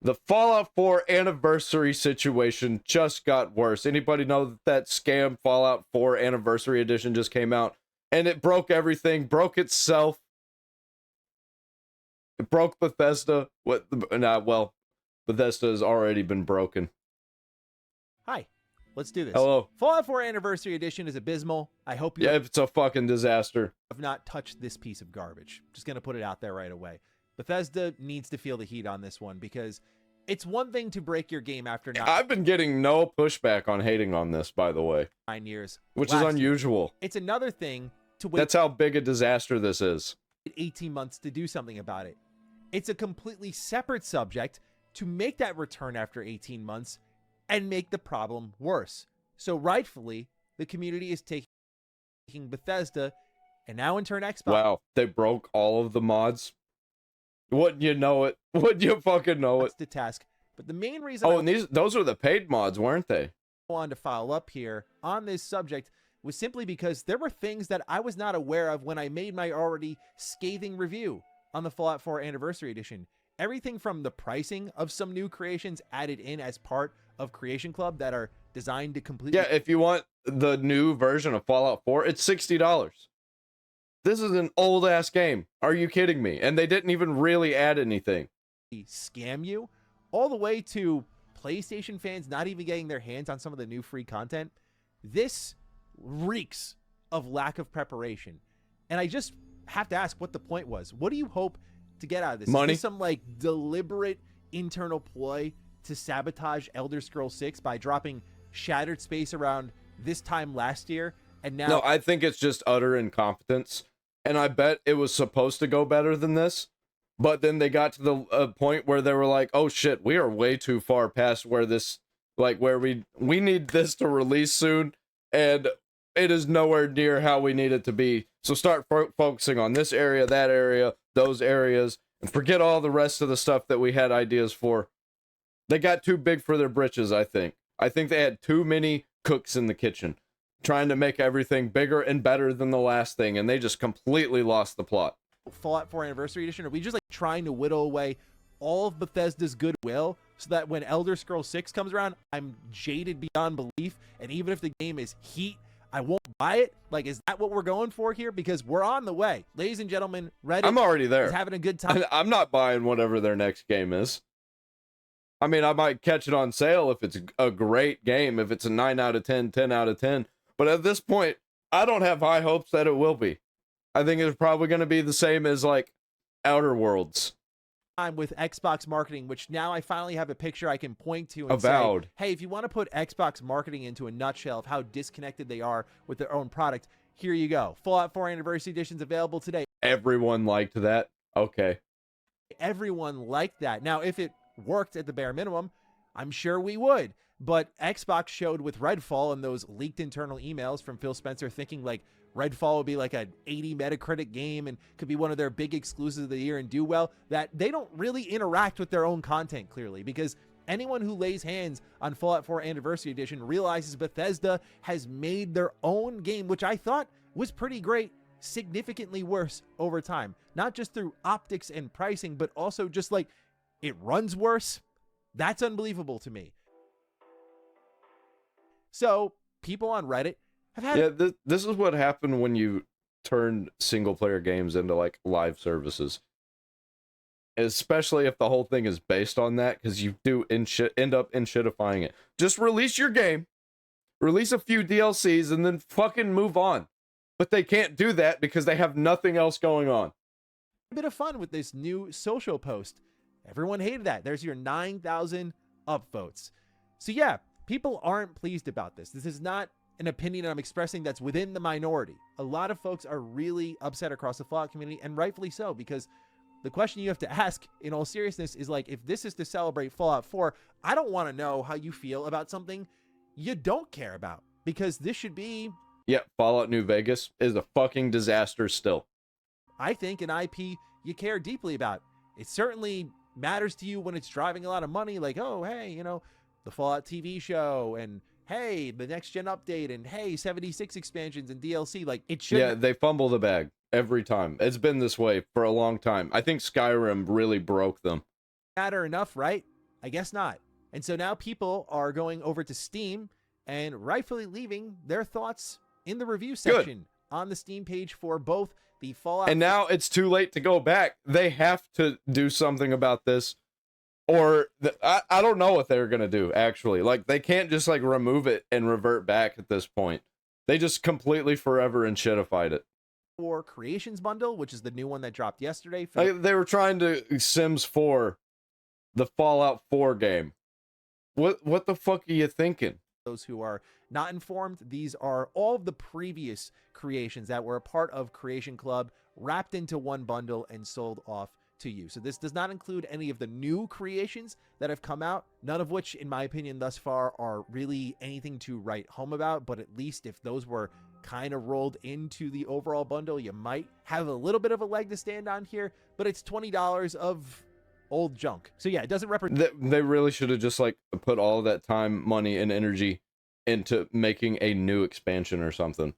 The Fallout 4 anniversary situation just got worse. Anybody know that scam Fallout 4 anniversary edition just came out and it broke everything, broke itself. It broke Bethesda. Well, Bethesda has already been broken. Hi, let's do this. Hello. Fallout 4 Anniversary Edition is abysmal. I hope you it's a fucking disaster. have not touched this piece of garbage. Just going to put it out there right away. Bethesda needs to feel the heat on this one because it's one thing to break your game after I've been getting no pushback on hating on this, by the way. 9 years. Which is unusual. It's another thing to wait. That's how big a disaster this is. 18 months to do something about it. It's a completely separate subject to make that return after 18 months and make the problem worse. So rightfully, the community is taking Bethesda and now in turn Xbox. Wow, they broke all of the mods. Wouldn't you know it? Wouldn't you fucking know it? To task. But the main reason and those are the paid mods, weren't they? I wanted to follow up here on this subject was simply because there were things that I was not aware of when I made my already scathing review on the Fallout 4 Anniversary Edition. Everything from the pricing of some new creations added in as part of Creation Club that are designed to completely... Yeah, if you want the new version of Fallout 4, it's $60. This is an old-ass game. Are you kidding me? And they didn't even really add anything. Scam you, all the way to PlayStation fans not even getting their hands on some of the new free content. This reeks of lack of preparation. And I just have to ask what the point was. What do you hope to get out of this? Money? Is this some like deliberate internal ploy to sabotage Elder Scrolls 6 by dropping Shattered Space around this time last year? And now... No, I think it's just utter incompetence. And I bet it was supposed to go better than this. But then they got to the point where they were like, oh shit, we are way too far past where this, like where we need this to release soon. And it is nowhere near how we need it to be. So start focusing on this area, that area, those areas, and forget all the rest of the stuff that we had ideas for. They got too big for their britches, I think. I think they had too many cooks in the kitchen, trying to make everything bigger and better than the last thing, and they just completely lost the plot. Fallout 4 Anniversary Edition? Are we just like trying to whittle away all of Bethesda's goodwill so that when Elder Scrolls 6 comes around, I'm jaded beyond belief, and even if the game is heat, I won't buy it? Like, is that what we're going for here? Because we're on the way. Ladies and gentlemen, Reddit I'm already there. is having a good time. I'm not buying whatever their next game is. I mean, I might catch it on sale if it's a great game, if it's a 9 out of 10, 10 out of 10. But at this point, I don't have high hopes that it will be. I think it's probably going to be the same as, like, Outer Worlds. I'm with Xbox marketing, which now I finally have a picture I can point to and Avowed. say, hey, if you want to put Xbox marketing into a nutshell of how disconnected they are with their own product, here you go. Fallout 4 Anniversary Edition is available today. Everyone liked that. Okay. Everyone liked that. Now, if it worked at the bare minimum, I'm sure we would. But Xbox showed with Redfall and those leaked internal emails from Phil Spencer thinking like Redfall would be like an 80 Metacritic game and could be one of their big exclusives of the year and do well, that they don't really interact with their own content clearly, because anyone who lays hands on Fallout 4 Anniversary Edition realizes Bethesda has made their own game, which I thought was pretty great, significantly worse over time. Not just through optics and pricing, but also just like it runs worse. That's unbelievable to me. So people on Reddit have had... this is what happened when you turn single player games into like live services. Especially if the whole thing is based on that, because you do end up shitifying it. Just release your game, release a few DLCs, and then fucking move on. But they can't do that because they have nothing else going on. A bit of fun with this new social post. Everyone hated that. There's your 9,000 upvotes. So yeah, people aren't pleased about this. This is not an opinion I'm expressing that's within the minority. A lot of folks are really upset across the Fallout community, and rightfully so, because the question you have to ask in all seriousness is like, if this is to celebrate Fallout 4, I don't want to know how you feel about something you don't care about, because this should be... Yeah, Fallout New Vegas is a fucking disaster still. I think an IP you care deeply about. It certainly matters to you when it's driving a lot of money, like, oh, hey, you know, the Fallout TV show, and hey, the next gen update, and hey, 76 expansions and DLC. Like, it should... Yeah, they fumble the bag every time. It's been this way for a long time. I think Skyrim really broke them. Matter enough, right? I guess not. And so now people are going over to Steam and rightfully leaving their thoughts in the review section on the Steam page for both the Fallout. And now it's too late to go back. They have to do something about this, or I don't know what they're gonna do. Actually, like they can't just like remove it and revert back at this point. They just completely forever and shitified it. 4 Creations bundle, which is the new one that dropped yesterday. They were trying to Sims 4, the Fallout 4 game. What the fuck are you thinking? Those who are not informed, these are all of the previous creations that were a part of Creation Club wrapped into one bundle and sold off to you. So this does not include any of the new creations that have come out, none of which, in my opinion, thus far are really anything to write home about. But at least if those were kind of rolled into the overall bundle, you might have a little bit of a leg to stand on here. But it's $20 of old junk. So yeah, it doesn't represent. They really should have just like put all of that time, money, and energy into making a new expansion or something.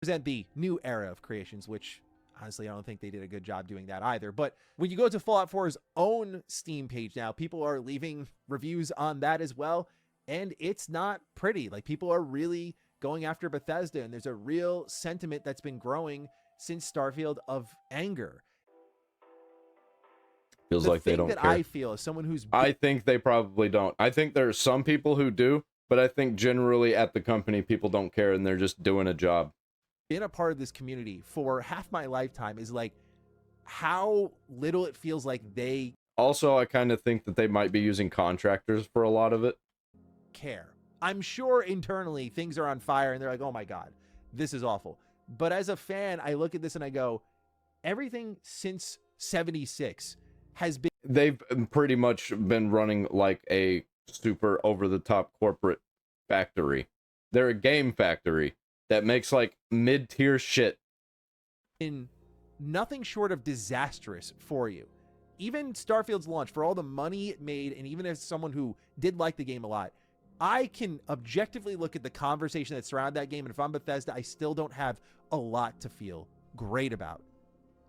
Present the new era of creations, which honestly I don't think they did a good job doing that either. But when you go to Fallout 4's own Steam page now, people are leaving reviews on that as well, and it's not pretty. Like, people are really going after Bethesda, and there's a real sentiment that's been growing since Starfield of anger. Feels like they don't care. I feel as someone who's I think they probably don't. I think there are some people who do, but I think generally at the company people don't care and they're just doing a job. Been a part of this community for half my lifetime is like how little it feels like they Also, I kind of think that they might be using contractors for a lot of it. Care. I'm sure internally things are on fire and they're like, oh my God, this is awful. But as a fan, I look at this and I go, everything since 76 has been. They've pretty much been running like a super over-the-top corporate factory. They're a game factory that makes like mid-tier shit. In nothing short of disastrous for you. Even Starfield's launch, for all the money it made, and even as someone who did like the game a lot, I can objectively look at the conversation that surrounded that game, and if I'm Bethesda, I still don't have a lot to feel great about.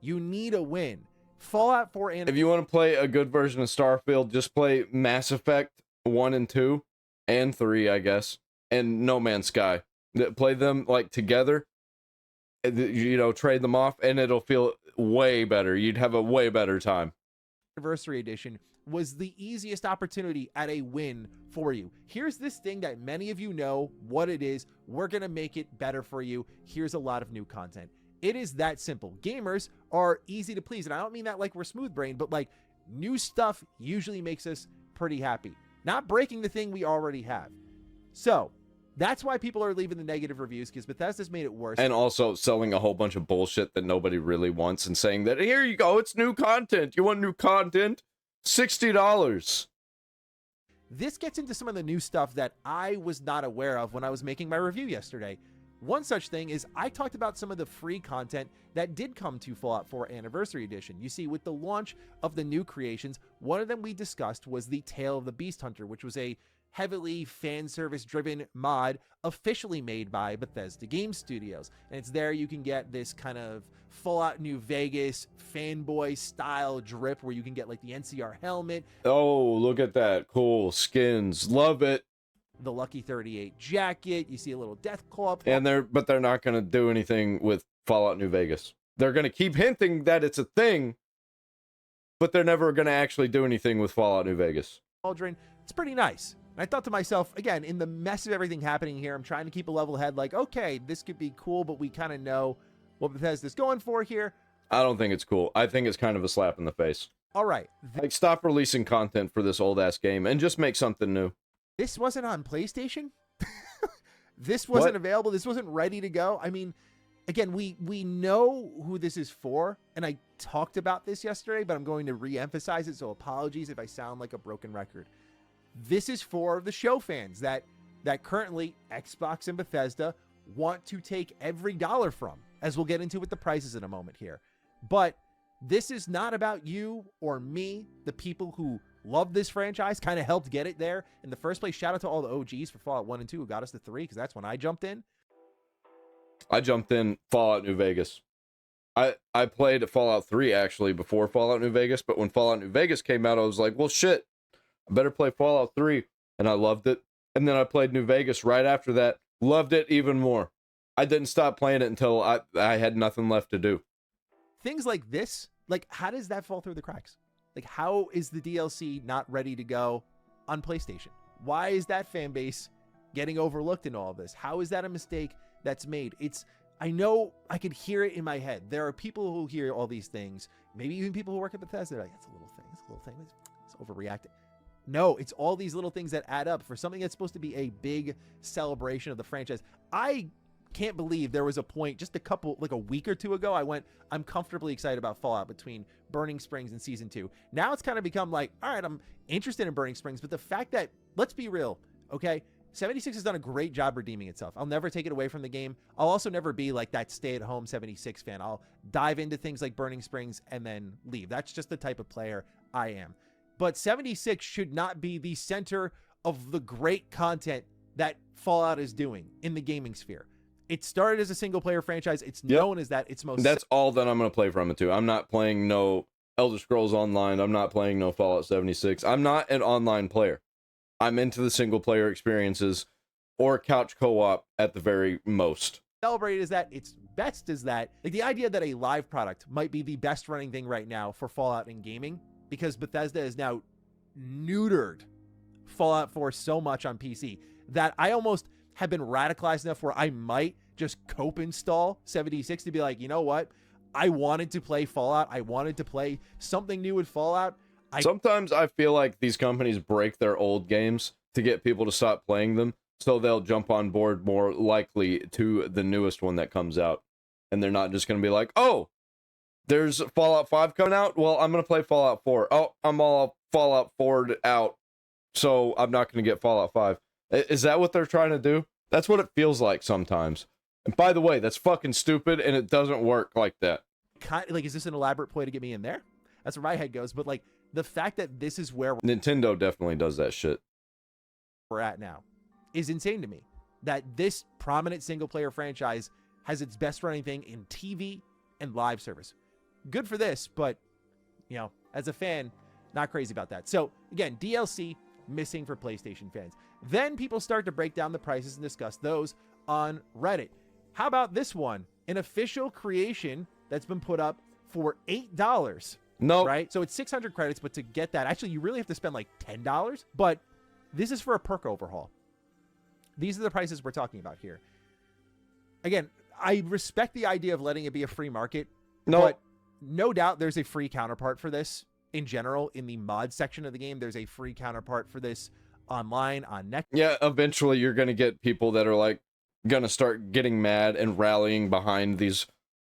You need a win. Fallout 4 and... If you want to play a good version of Starfield, just play Mass Effect 1 and 2, and 3, I guess, and No Man's Sky. Play them, like, together, you know, trade them off, and it'll feel way better. You'd have a way better time. Anniversary Edition was the easiest opportunity at a win for you. Here's this thing that many of you know what it is. We're going to make it better for you. Here's a lot of new content. It is that simple. Gamers are easy to please, and I don't mean that like we're smooth-brained, but like new stuff usually makes us pretty happy. Not breaking the thing we already have. So that's why people are leaving the negative reviews, because Bethesda's made it worse. And also selling a whole bunch of bullshit that nobody really wants and saying that, here you go, it's new content. You want new content? $60. This gets into some of the new stuff that I was not aware of when I was making my review yesterday. One such thing is I talked about some of the free content that did come to Fallout 4 Anniversary Edition. You see, with the launch of the new creations, one of them we discussed was the Tale of the Beast Hunter, which was a heavily fan service driven mod officially made by Bethesda Game Studios. And it's there you can get this kind of Fallout New Vegas fanboy style drip where you can get like the NCR helmet. Oh, look at that. Cool skins. Love it. The Lucky 38 jacket. You see a little death claw. And they're not going to do anything with Fallout New Vegas. They're going to keep hinting that it's a thing, but they're never going to actually do anything with Fallout New Vegas. Cauldron. It's pretty nice. And I thought to myself, again, in the mess of everything happening here, I'm trying to keep a level head, like, okay, this could be cool, but we kind of know what Bethesda's going for here. I don't think it's cool. I think it's kind of a slap in the face. All right. Like, stop releasing content for this old-ass game and just make something new. This wasn't on PlayStation? This wasn't available? This wasn't ready to go? I mean, again, we know who this is for, and I talked about this yesterday, but I'm going to re-emphasize it, so apologies if I sound like a broken record. This is for the show fans that currently Xbox and Bethesda want to take every dollar from, as we'll get into with the prices in a moment here. But this is not about you or me, the people who love this franchise, kind of helped get it there in the first place. Shout out to all the OGs for Fallout 1 and 2 who got us to 3, because that's when I jumped in. I jumped in Fallout New Vegas. I played Fallout 3 actually before Fallout New Vegas, but when Fallout New Vegas came out, I was like, well, shit. I better play Fallout 3. And I loved it. And then I played New Vegas right after that. Loved it even more. I didn't stop playing it until I had nothing left to do. Things like this, like, how does that fall through the cracks? Like, how is the DLC not ready to go on PlayStation? Why is that fan base getting overlooked in all of this? How is that a mistake that's made? I know I could hear it in my head. There are people who hear all these things, maybe even people who work at Bethesda, they're like, it's a little thing, it's overreacting. No, it's all these little things that add up for something that's supposed to be a big celebration of the franchise. I can't believe there was a point just a week or two ago, I'm comfortably excited about Fallout between Burning Springs and Season 2. Now it's kind of become like, all right, I'm interested in Burning Springs, but the fact that, let's be real, okay? 76 has done a great job redeeming itself. I'll never take it away from the game. I'll also never be like that stay-at-home 76 fan. I'll dive into things like Burning Springs and then leave. That's just the type of player I am. But 76 should not be the center of the great content that Fallout is doing in the gaming sphere. It started as a single-player franchise. It's known as that. That's all that I'm going to play from it, too. I'm not playing no Elder Scrolls Online. I'm not playing no Fallout 76. I'm not an online player. I'm into the single-player experiences or couch co-op at the very most. Celebrate is that it's best is that, like, the idea that a live product might be the best running thing right now for Fallout in gaming, because Bethesda is now neutered Fallout 4 so much on PC that I almost have been radicalized enough where I might just cope install 76 to be like, you know what? I wanted to play Fallout. I wanted to play something new with Fallout. Sometimes I feel like these companies break their old games to get people to stop playing them, so they'll jump on board more likely to the newest one that comes out. And they're not just going to be like, oh, there's Fallout 5 coming out? Well, I'm going to play Fallout 4. Oh, I'm all Fallout 4'd out, so I'm not going to get Fallout 5. Is that what they're trying to do? That's what it feels like sometimes. And by the way, that's fucking stupid, and it doesn't work like that. Like, is this an elaborate ploy to get me in there? That's where my head goes. But, like, the fact that this is where Nintendo definitely does that shit. We're at now is insane to me. That this prominent single-player franchise has its best running thing in TV and live service. Good for this, but, you know, as a fan, not crazy about that. So, again, DLC missing for PlayStation fans. Then people start to break down the prices and discuss those on Reddit. How about this one? An official creation that's been put up for $8. No. Right? So it's 600 credits, but to get that, actually, you really have to spend like $10. But this is for a perk overhaul. These are the prices we're talking about here. Again, I respect the idea of letting it be a free market. No. But no doubt there's a free counterpart for this. In general, in the mod section of the game, there's a free counterpart for this online on Next. Yeah, eventually you're going to get people that are like going to start getting mad and rallying behind these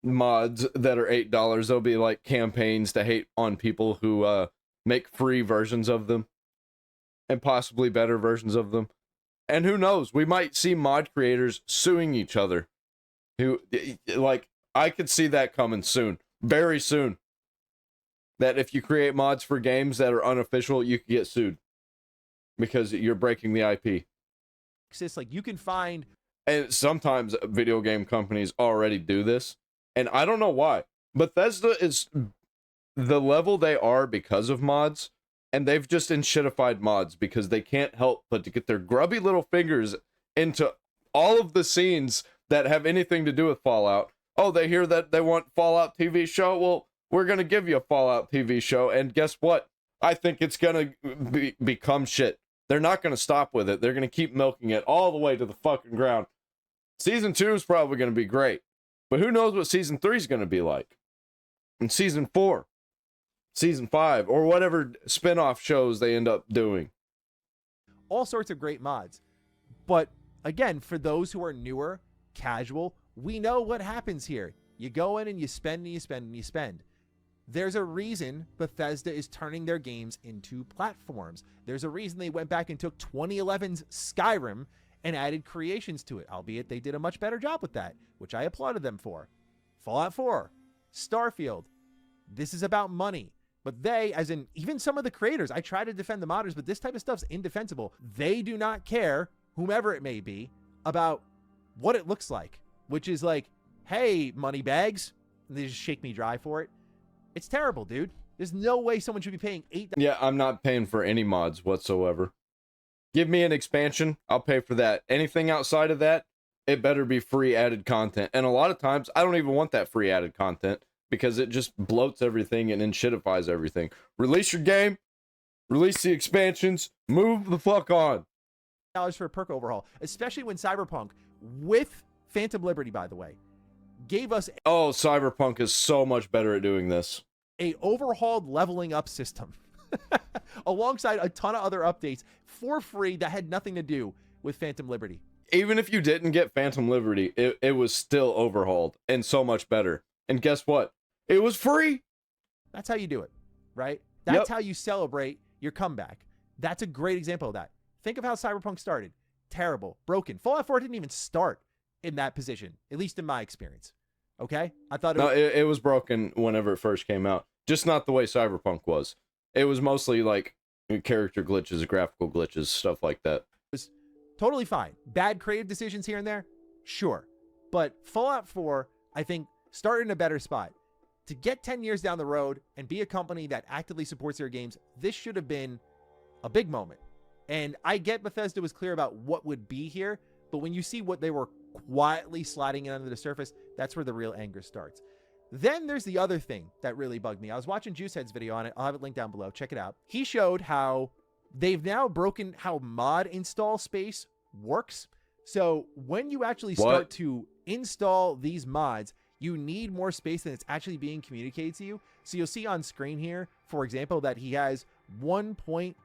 mods that are $8. There'll be like campaigns to hate on people who make free versions of them and possibly better versions of them. And who knows, we might see mod creators suing each other. Who, like, I could see that coming soon, very soon. That if you create mods for games that are unofficial, you can get sued because you're breaking the IP. It's like you can find, and sometimes video game companies already do this, and I don't know why. Bethesda is the level they are because of mods, and they've just enshittified mods because they can't help but to get their grubby little fingers into all of the scenes that have anything to do with Fallout. Oh, they hear that they want Fallout TV show? Well, we're going to give you a Fallout TV show, and guess what? I think it's going to become shit. They're not going to stop with it. They're going to keep milking it all the way to the fucking ground. Season 2 is probably going to be great, but who knows what Season 3 is going to be like? And Season 4, Season 5, or whatever spin-off shows they end up doing. All sorts of great mods. But, again, for those who are newer, casual, we know what happens here. You go in and you spend and you spend and you spend. There's a reason Bethesda is turning their games into platforms. There's a reason they went back and took 2011's Skyrim and added creations to it, albeit they did a much better job with that, which I applauded them for. Fallout 4, Starfield. This is about money. But they, as in even some of the creators, I try to defend the modders, but this type of stuff's indefensible. They do not care, whomever it may be, about what it looks like, which is like, hey, money bags. And they just shake me dry for it. It's terrible, dude. There's no way someone should be paying $8. Yeah, I'm not paying for any mods whatsoever. Give me an expansion, I'll pay for that. Anything outside of that, it better be free added content. And a lot of times, I don't even want that free added content because it just bloats everything and enshittifies everything. Release your game, release the expansions, move the fuck on. For a perk overhaul, especially when Cyberpunk, with Phantom Liberty, by the way, gave us Cyberpunk is so much better at doing this. A overhauled leveling up system alongside a ton of other updates for free that had nothing to do with Phantom Liberty. Even if you didn't get Phantom Liberty, it was still overhauled and so much better. And guess what? It was free. That's how you do it, right? That's how you celebrate your comeback. That's a great example of that. Think of how Cyberpunk started. Terrible, broken. Fallout 4 didn't even start in that position, at least in my experience. Okay? I thought it was broken whenever it first came out. Just not the way Cyberpunk was. It was mostly like character glitches, graphical glitches, stuff like that. It was totally fine. Bad creative decisions here and there? Sure. But Fallout 4, I think, started in a better spot. To get 10 years down the road and be a company that actively supports their games, this should have been a big moment. And I get Bethesda was clear about what would be here, but when you see what they were quietly sliding in under the surface, that's where the real anger starts. Then there's the other thing that really bugged me. I was watching Juicehead's video on it. I'll have it linked down below. Check it out. He showed how they've now broken how mod install space works. So when you actually start to install these mods, you need more space than it's actually being communicated to you. So you'll see on screen here, for example, that he has 1.24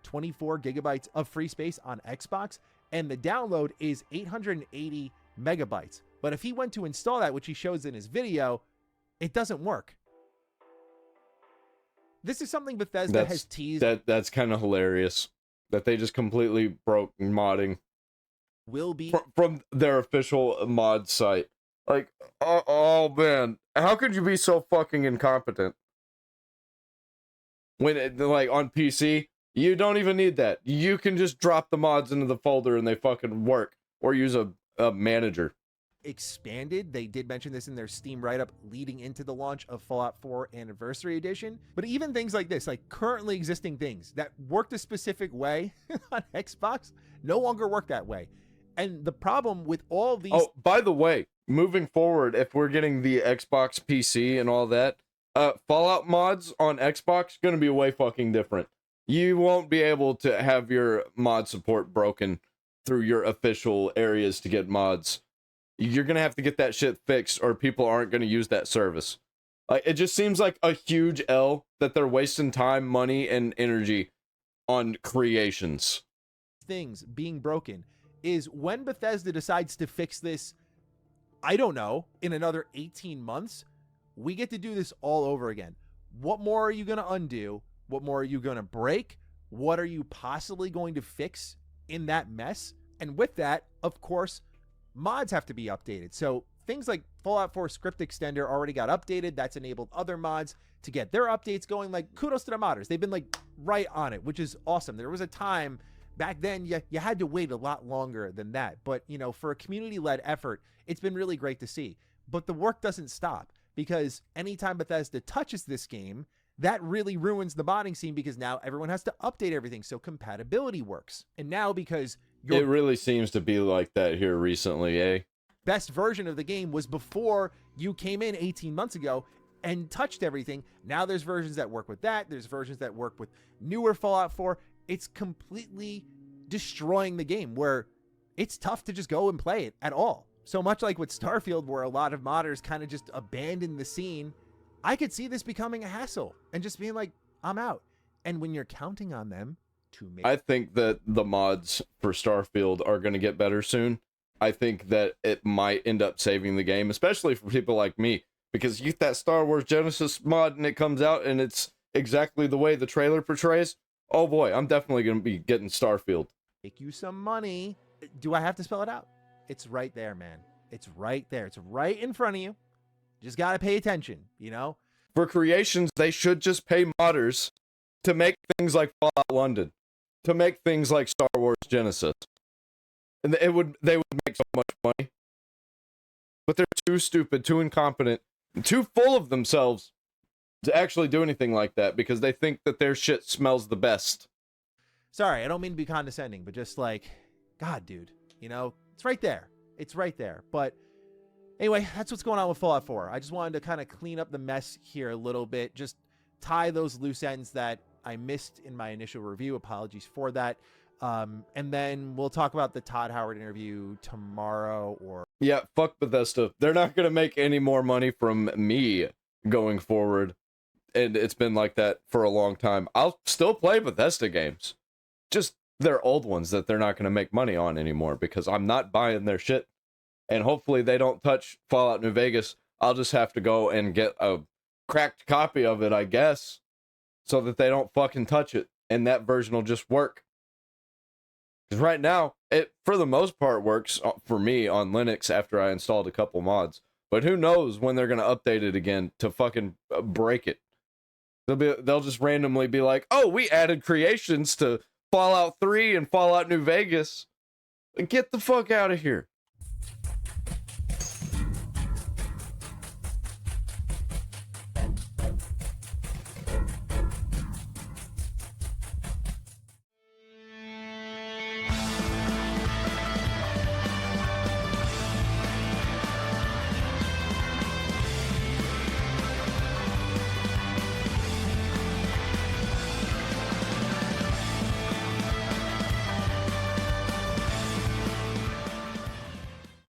gigabytes of free space on Xbox, and the download is 880 megabytes. But if he went to install that, which he shows in his video, it doesn't work. This is something Bethesda has teased. That's kind of hilarious that they just completely broke modding. Will be from their official mod site. Like, oh man, how could you be so fucking incompetent? When like on PC, you don't even need that. You can just drop the mods into the folder and they fucking work, or use a manager. Expanded. They did mention this in their Steam write-up leading into the launch of Fallout 4 Anniversary Edition. But even things like this, like currently existing things that worked a specific way on Xbox, no longer work that way. And the problem with all these... Oh, by the way, moving forward, if we're getting the Xbox PC and all that, Fallout mods on Xbox going to be way fucking different. You won't be able to have your mod support broken through your official areas to get mods. You're going to have to get that shit fixed or people aren't going to use that service. Like, it just seems like a huge L that they're wasting time, money, and energy on creations. Things being broken is when Bethesda decides to fix this, I don't know, in another 18 months, we get to do this all over again. What more are you going to undo? What more are you going to break? What are you possibly going to fix in that mess? And with that, of course, mods have to be updated. So things like Fallout 4 script extender already got updated. That's enabled other mods to get their updates going. Like, kudos to the modders. They've been like right on it, which is awesome. There was a time back then you had to wait a lot longer than that. But, you know, for a community-led effort, it's been really great to see. But the work doesn't stop, because anytime Bethesda touches this game, that really ruins the modding scene, because now everyone has to update everything so compatibility works. And now because it really seems to be like that here recently, eh? Best version of the game was before you came in 18 months ago and touched everything. Now there's versions that work with that. There's versions that work with newer Fallout 4. It's completely destroying the game, where it's tough to just go and play it at all. So much like with Starfield, where a lot of modders kind of just abandoned the scene, I could see this becoming a hassle and just being like, I'm out. And when you're counting on them to make... I think that the mods for Starfield are going to get better soon. I think that it might end up saving the game, especially for people like me, because you get that Star Wars Genesis mod and it comes out and it's exactly the way the trailer portrays. Oh boy, I'm definitely going to be getting Starfield. Make you some money. Do I have to spell it out? It's right there, man. It's right there. It's right in front of you. Just got to pay attention, you know? For creations, they should just pay modders to make things like Fallout London, to make things like Star Wars Genesis. And they would make so much money. But they're too stupid, too incompetent, too full of themselves to actually do anything like that because they think that their shit smells the best. Sorry, I don't mean to be condescending, but just like, God, dude, you know, it's right there. It's right there. But anyway, that's what's going on with Fallout 4. I just wanted to kind of clean up the mess here a little bit, just tie those loose ends that I missed in my initial review. Apologies for that. And then we'll talk about the Todd Howard interview tomorrow. Or yeah, fuck Bethesda. They're not gonna make any more money from me going forward, and it's been like that for a long time. I'll still play Bethesda games, just their old ones that they're not gonna make money on anymore because I'm not buying their shit. And hopefully they don't touch Fallout New Vegas. I'll just have to go and get a cracked copy of it, I guess, so that they don't fucking touch it, and that version will just work. Because right now, it for the most part works for me on Linux after I installed a couple mods. But who knows when they're gonna update it again to fucking break it? They'll just randomly be like, "Oh, we added creations to Fallout 3 and Fallout New Vegas." Get the fuck out of here.